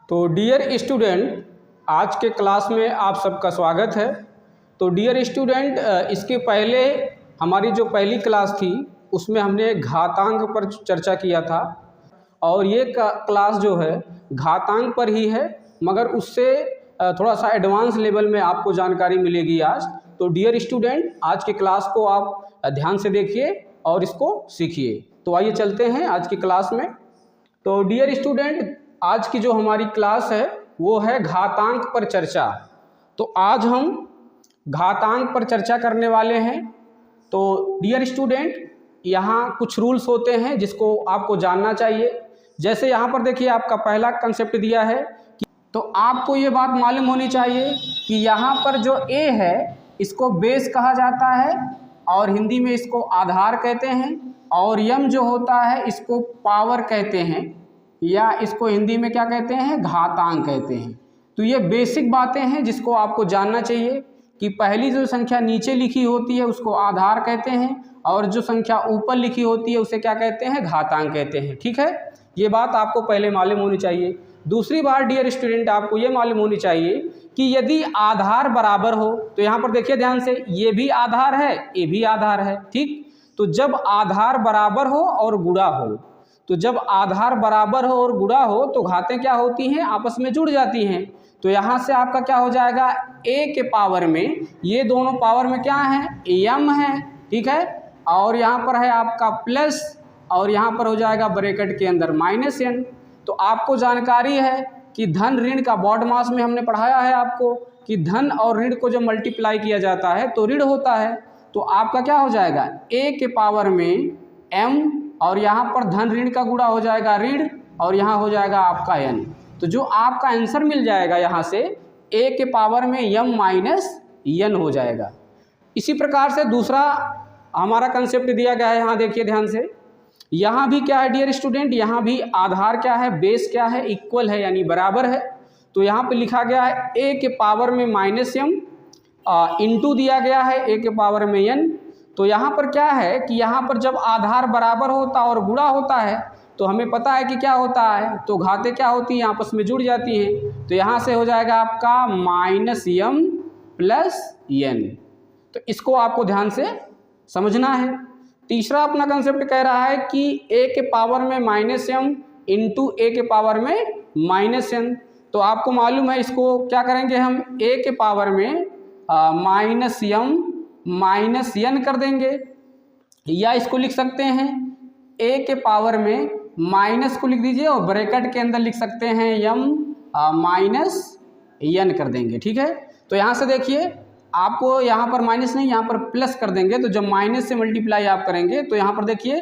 तो dear student, आज के क्लास में आप सबका स्वागत है। तो डियर स्टूडेंट, इसके पहले हमारी जो पहली क्लास थी उसमें हमने घातांक पर चर्चा किया था और ये क्लास जो है घातांक पर ही है, मगर उससे थोड़ा सा एडवांस लेवल में आपको जानकारी मिलेगी आज। तो डियर स्टूडेंट, आज की क्लास को आप ध्यान से देखिए और इसको सीखिए। तो आइए चलते हैं आज की क्लास में। तो डियर स्टूडेंट, आज की जो हमारी क्लास है वो है घातांक पर चर्चा। तो आज हम घातांक पर चर्चा करने वाले हैं। तो डियर स्टूडेंट, यहाँ कुछ रूल्स होते हैं जिसको आपको जानना चाहिए। जैसे यहाँ पर देखिए, आपका पहला कंसेप्ट दिया है कि तो आपको ये बात मालूम होनी चाहिए कि यहाँ पर जो ए है इसको बेस कहा जाता है और हिंदी में इसको आधार कहते हैं, और यम जो होता है इसको पावर कहते हैं, या इसको हिंदी में क्या कहते हैं, घातांक कहते हैं। तो ये बेसिक बातें हैं जिसको आपको जानना चाहिए कि पहली जो संख्या नीचे लिखी होती है उसको आधार कहते हैं और जो संख्या ऊपर लिखी होती है उसे क्या कहते हैं, घातांक कहते हैं। ठीक है, ये बात आपको पहले मालूम होनी चाहिए। दूसरी बात डियर स्टूडेंट, आपको ये मालूम होनी चाहिए कि यदि आधार बराबर हो, तो यहाँ पर देखिए ध्यान से, ये भी आधार है, ये भी आधार है। ठीक, तो जब आधार बराबर हो और गुणा हो, तो जब आधार बराबर हो और गुणा हो तो घातें क्या होती हैं, आपस में जुड़ जाती हैं। तो यहाँ से आपका क्या हो जाएगा, ए के पावर में, ये दोनों पावर में क्या है, एम है। ठीक है, और यहाँ पर है आपका प्लस, और यहाँ पर हो जाएगा ब्रैकेट के अंदर माइनस एन। तो आपको जानकारी है कि धन ऋण का बॉड मास में हमने पढ़ाया है आपको कि धन और ऋण को जब मल्टीप्लाई किया जाता है तो ऋण होता है। तो आपका क्या हो जाएगा, ए के पावर में एम, और यहाँ पर धन ऋण का गुणा हो जाएगा ऋण, और यहाँ हो जाएगा आपका एन। तो जो आपका आंसर मिल जाएगा यहाँ से ए के पावर में एम माइनस एन हो जाएगा। इसी प्रकार से दूसरा हमारा कंसेप्ट दिया गया है, यहाँ देखिए ध्यान से। यहाँ भी क्या है डियर स्टूडेंट, यहाँ भी आधार क्या है, बेस क्या है, इक्वल है यानी बराबर है। तो यहाँ पे लिखा गया है ए के पावर में माइनस एम इंटू दिया गया है ए के पावर में एन। तो यहाँ पर क्या है कि यहाँ पर जब आधार बराबर होता और गुणा होता है तो हमें पता है कि क्या होता है, तो घातें क्या होती हैं, आपस में जुड़ जाती हैं। तो यहाँ से हो जाएगा आपका माइनस एम प्लस एन। तो इसको आपको ध्यान से समझना है। तीसरा अपना कंसेप्ट कह रहा है कि ए के पावर में माइनस एम इंटू ए के पावर में माइनस एन। तो आपको मालूम है इसको क्या करेंगे हम, ए के पावर में माइनस एम माइनस एन कर देंगे, या इसको लिख सकते हैं ए के पावर में माइनस को लिख दीजिए और ब्रैकेट के अंदर लिख सकते हैं एम माइनस एन कर देंगे। ठीक है, तो यहाँ से देखिए आपको यहाँ पर माइनस नहीं, यहाँ पर प्लस कर देंगे। तो जब माइनस से मल्टीप्लाई आप करेंगे तो यहाँ पर देखिए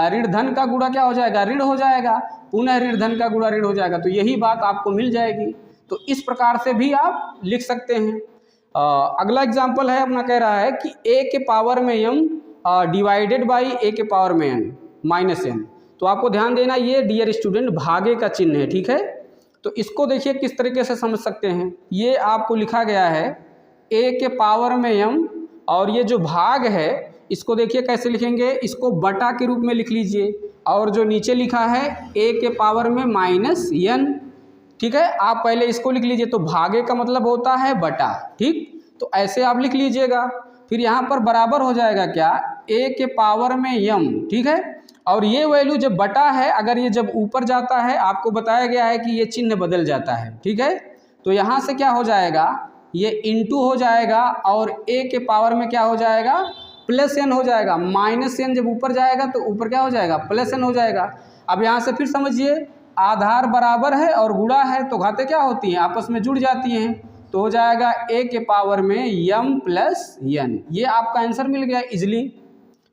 ऋण धन का गुणा क्या हो जाएगा, ऋण हो जाएगा, पुनः ऋण धन का गुणा ऋण हो जाएगा। तो यही बात आपको मिल जाएगी। तो इस प्रकार से भी आप लिख सकते हैं। अगला एग्जाम्पल है अपना, कह रहा है कि ए के पावर में एम डिवाइडेड बाई ए के पावर में एन माइनस एन। तो आपको ध्यान देना, ये डियर स्टूडेंट भागे का चिन्ह है। ठीक है, तो इसको देखिए किस तरीके से समझ सकते हैं। ये आपको लिखा गया है ए के पावर में एम, और ये जो भाग है इसको देखिए कैसे लिखेंगे, इसको बटा के रूप में लिख लीजिए, और जो नीचे लिखा है ए के पावर में माइनस एन। ठीक है, आप पहले इसको लिख लीजिए। तो भागे का मतलब होता है बटा। ठीक, तो ऐसे आप लिख लीजिएगा। फिर यहाँ पर बराबर हो जाएगा क्या, ए के पावर में एम। ठीक है, और ये वैल्यू जब बटा है, अगर ये जब ऊपर जाता है आपको बताया गया है कि ये चिन्ह बदल जाता है। ठीक है, तो यहाँ से क्या हो जाएगा, ये इंटू हो जाएगा, और ए के पावर में क्या हो जाएगा, प्लस एन हो जाएगा। माइनस एन जब ऊपर जाएगा तो ऊपर क्या हो जाएगा, प्लस एन हो जाएगा। अब यहाँ से फिर समझिए, आधार बराबर है और गुणा है तो घातें क्या होती हैं, आपस में जुड़ जाती हैं। तो हो जाएगा ए के पावर में एम प्लस एन। ये आपका आंसर मिल गया इजिली।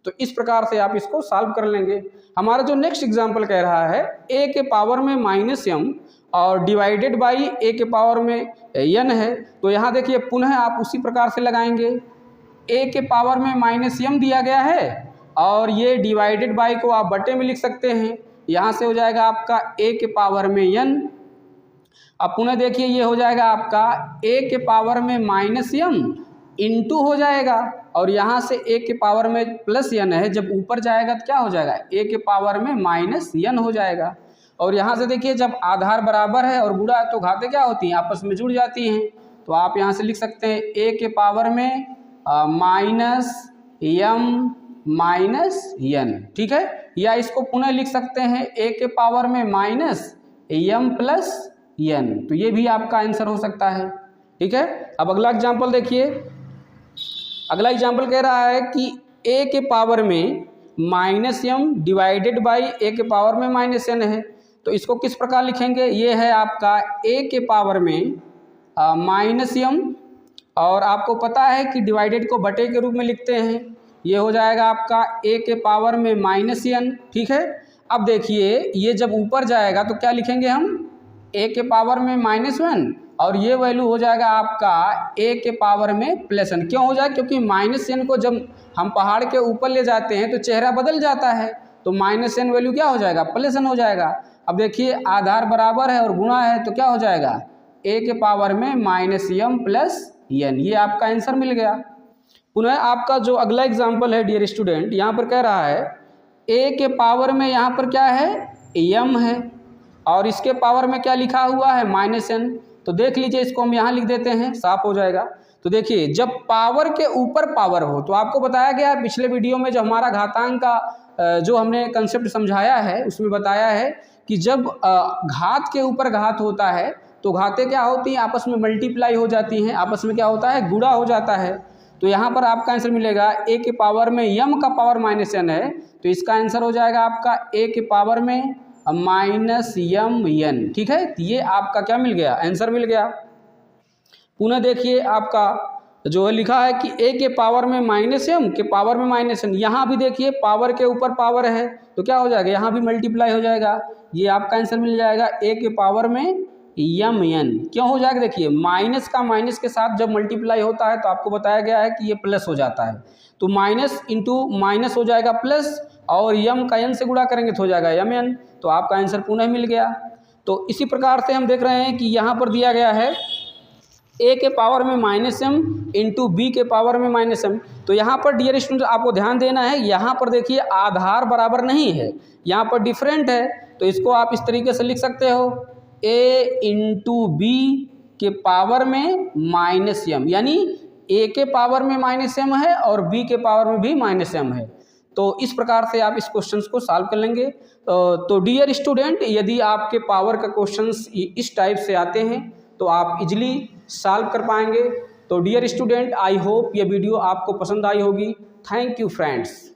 तो इस प्रकार से आप इसको सॉल्व कर लेंगे। हमारा जो नेक्स्ट एग्जांपल कह रहा है ए के पावर में माइनस एम और डिवाइडेड बाई ए के पावर में एन है। तो यहाँ देखिए पुनः आप उसी प्रकार से लगाएंगे। ए के पावर में माइनस एम दिया गया है और ये डिवाइडेड बाई को आप बटे में लिख सकते हैं। यहाँ से हो जाएगा आपका ए के पावर में एन। अब पुनः देखिए ये हो जाएगा आपका ए के पावर में माइनस एम इंटू हो जाएगा, और यहाँ से ए के पावर में प्लस एन है, जब ऊपर जाएगा तो क्या हो जाएगा, ए के पावर में माइनस एन हो जाएगा। और यहाँ से देखिए जब आधार बराबर है और गुणा है तो घातें क्या होती हैं, आपस में जुड़ जाती हैं। तो आप यहाँ से लिख सकते हैं a के पावर में माइनस m माइनस n, ठीक है। या इसको पुनः लिख सकते हैं a के पावर में माइनस m प्लस n, तो ये भी आपका आंसर हो सकता है, ठीक है। अब अगला एग्जाम्पल देखिए। अगला एग्जाम्पल कह रहा है कि a के पावर में minus m divided by a के पावर में माइनस n है। तो इसको किस प्रकार लिखेंगे, ये है आपका a के पावर में माइनस m, और आपको पता है कि डिवाइडेड को बटे के रूप में लिखते हैं, ये हो जाएगा आपका a के पावर में माइनस n, ठीक है। अब देखिए ये जब ऊपर जाएगा तो क्या लिखेंगे हम, a के पावर में माइनस 1, और ये वैल्यू हो जाएगा आपका a के पावर में प्लस n। क्यों हो जाएगा, क्योंकि माइनस n को जब हम पहाड़ के ऊपर ले जाते हैं तो चेहरा बदल जाता है, तो माइनस n वैल्यू क्या हो जाएगा, प्लस n हो जाएगा। अब देखिए आधार बराबर है और गुणा है तो क्या हो जाएगा, a के पावर में माइनस m प्लस n, ये आपका आंसर मिल गया। पुनः आपका जो अगला एग्जाम्पल है डियर स्टूडेंट, यहाँ पर कह रहा है a के पावर में यहाँ पर क्या है, m है, और इसके पावर में क्या लिखा हुआ है, माइनस n। तो देख लीजिए इसको हम यहाँ लिख देते हैं, साफ हो जाएगा। तो देखिए जब पावर के ऊपर पावर हो, तो आपको बताया गया है पिछले वीडियो में जो हमारा घातांक का जो हमने कंसेप्ट समझाया है उसमें बताया है कि जब घात के ऊपर घात होता है तो घातें क्या होती हैं, आपस में मल्टीप्लाई हो जाती हैं, आपस में क्या होता है, गुणा हो जाता है। तो यहाँ पर आपका आंसर मिलेगा a के पावर में m का पावर माइनस n है, तो इसका आंसर हो जाएगा आपका a के पावर में माइनस m n, ठीक है। तो ये आपका क्या मिल गया, आंसर मिल गया। पुनः देखिए आपका जो है लिखा है कि a के पावर में माइनस m के पावर में माइनस n, यहाँ भी देखिए पावर के ऊपर पावर है तो क्या हो जाएगा, यहाँ भी मल्टीप्लाई हो जाएगा, ये आपका आंसर मिल जाएगा a के पावर में m n। क्यों हो जाएगा, देखिए माइनस का माइनस के साथ जब मल्टीप्लाई होता है तो आपको बताया गया है कि ये प्लस हो जाता है, तो माइनस इंटू माइनस हो जाएगा प्लस, और m का n से गुणा करेंगे तो हो जाएगा m n, तो आपका आंसर पुनः मिल गया। तो इसी प्रकार से हम देख रहे हैं कि यहाँ पर दिया गया है a के पावर में माइनस m इंटू b के पावर में माइनस m। तो यहाँ पर डियर स्टूडेंट आपको ध्यान देना है, यहाँ पर देखिए आधार बराबर नहीं है, यहाँ पर डिफरेंट है, तो इसको आप इस तरीके से लिख सकते हो a इंटू b के पावर में माइनस m, यानी a के पावर में माइनस m है और b के पावर में भी माइनस m है। तो इस प्रकार से आप इस क्वेश्चंस को सॉल्व कर लेंगे। तो डियर स्टूडेंट यदि आपके पावर का क्वेश्चंस इस टाइप से आते हैं तो आप इजीली सॉल्व कर पाएंगे। तो डियर स्टूडेंट आई होप ये वीडियो आपको पसंद आई होगी। Thank you friends.